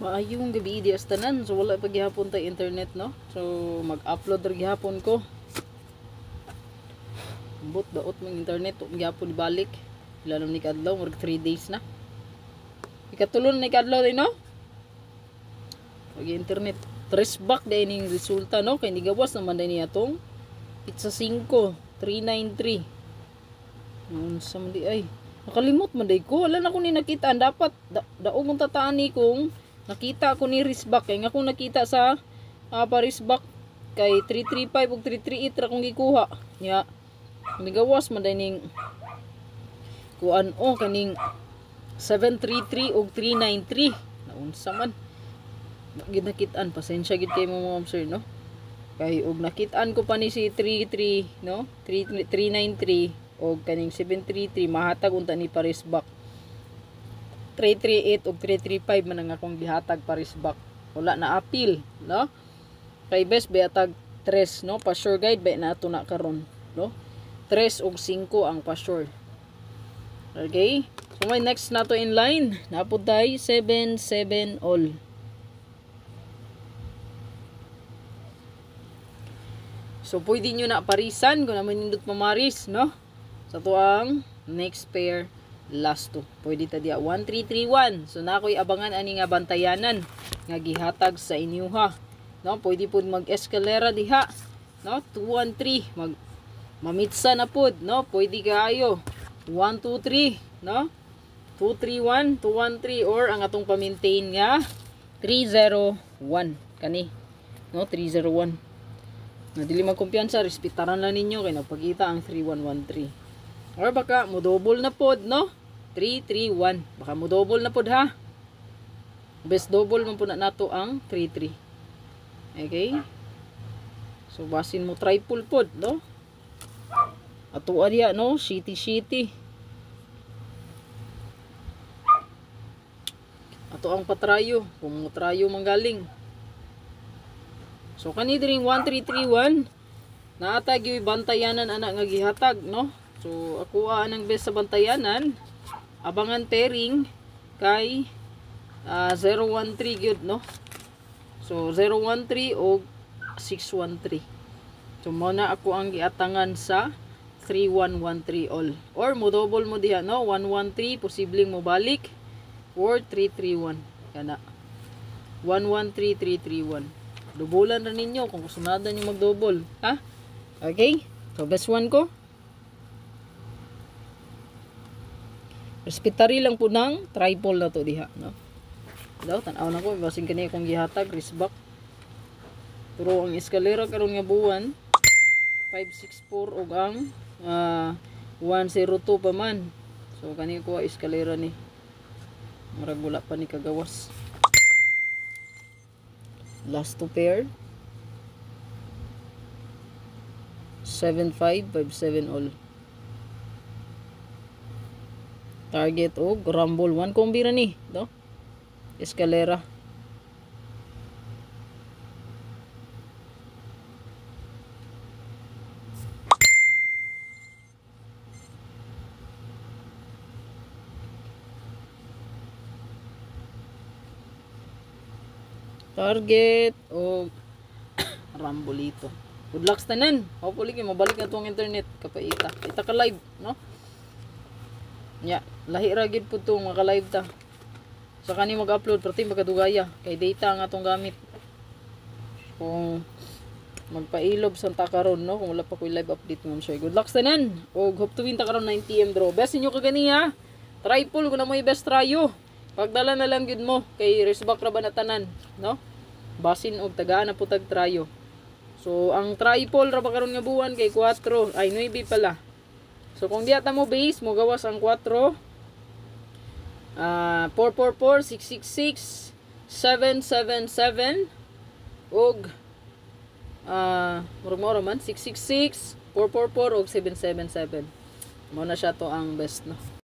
Maayong gabi di astanan. So wala pa gihapon tay internet no. So mag-upload ra gihapon ko. But daot mang internet ug gihapon ibalik. Ilan ni kadlaw murag 3 days na. Ikatulon ni kadlaw din no. Pag internet trace back dai ning resulta no kay ni gawas naman dai niya tong pizza 5 393. Sa man di ay nakalimot man day ko. Wala na ko ni nakita. Dapat daog mong tataani kung nakita ko ni Risbak. Kaya nga kung nakita sa Parisbak kay 335 ug 338 ra kong gikuha. Nya migawas man day ning kuan o kaning 733 ug 393. Naunsa man. Gid nakitaan. Pasensya gid kay mo ma'am sir no. Kay ug nakitaan ko pa ni si 33 no 393 o kaning 733 mahatag unta ni Parisbak 338 o 335 man ang akong gihatag Parisbak. Wala na appeal no. Kay best bayatag 3 no pa sure guide bay na ato na karon no 3 og 5 ang pa sure. Okay, so may next nato in line napud tay 77 all. So pwede nyo na parisan kung naman nindot mamaris no. Sa tuang next pair last two. Pwede ta dia 1331. So na ako'y abangan ani nga bantayanan nga gihatag sa inyo ha. No, pwede pud mag-escalera diha. No, 213 mamitsa na pud no. Pwede kaayo 123 no. 231, 213 or ang atong pa-maintain nga 301 kani. No, 301. Na dili magkumpiyansa, respetaran lang ninyo kay nagpakita ang 3113. Or baka mo double na pod no? 331. Baka mo double na pod ha. Best double man po na nato ang 33. Okay? So basin mo triple pod no? Ato diya no, shitty. Ato ang patrayo, kung mo trayo manggaling. So kani diring 1331 naatag yung bantayanan anak nga gihatag no. So ako anang best sa bantayanan abangan pairing kay 013 gyud no. So 013 o 613. So muna ako ang giatangan sa 3113 all or mo double mo diha no 113 posibleng mo balik or 331 kana 113331. Dubulan na ninyo kung kusunada nyo mag-double. Ha? Okay? So, best one ko. Respetary lang po ng triple na to diha. No? Daw, tanaw na ko. Basing kanina kong gihatag. Risbak. Pero ang eskalera karon nga buwan. 564 o ang 102 pa man. So, kanina ko eskalera ni. Marag wala pa ni kagawas. Last two pair 7557 all. Target og rumble 1 kombi ra ni no? Escalera. Target o rambolito. Good luck tanan. Hopefully mabalik na tong internet kapaita. Kita ka live, no? Nya, lahi ra gid pud tong maka-live ta. Sa kani mag-upload perti magkadugaya kay data nga atong gamit. Kung magpailob sa ta karon no, kung wala pa koy live update ma'am sir. Good luck tanan. Og hope to win ta karon 9 PM draw. Best inyo kagani ha. Triple ko na mo best tryo. Pagdala na lang gid mo kay Risbak ra ba na tanan, no? Basin og tagaan na putag trayo. So ang triple ra ba karon nga buwan kay 4 ay 9 pala. So kung diya ta mo base mo gawas ang 4 444 666 777 og murag man 666 444 og 777. Mo na siya to ang best no.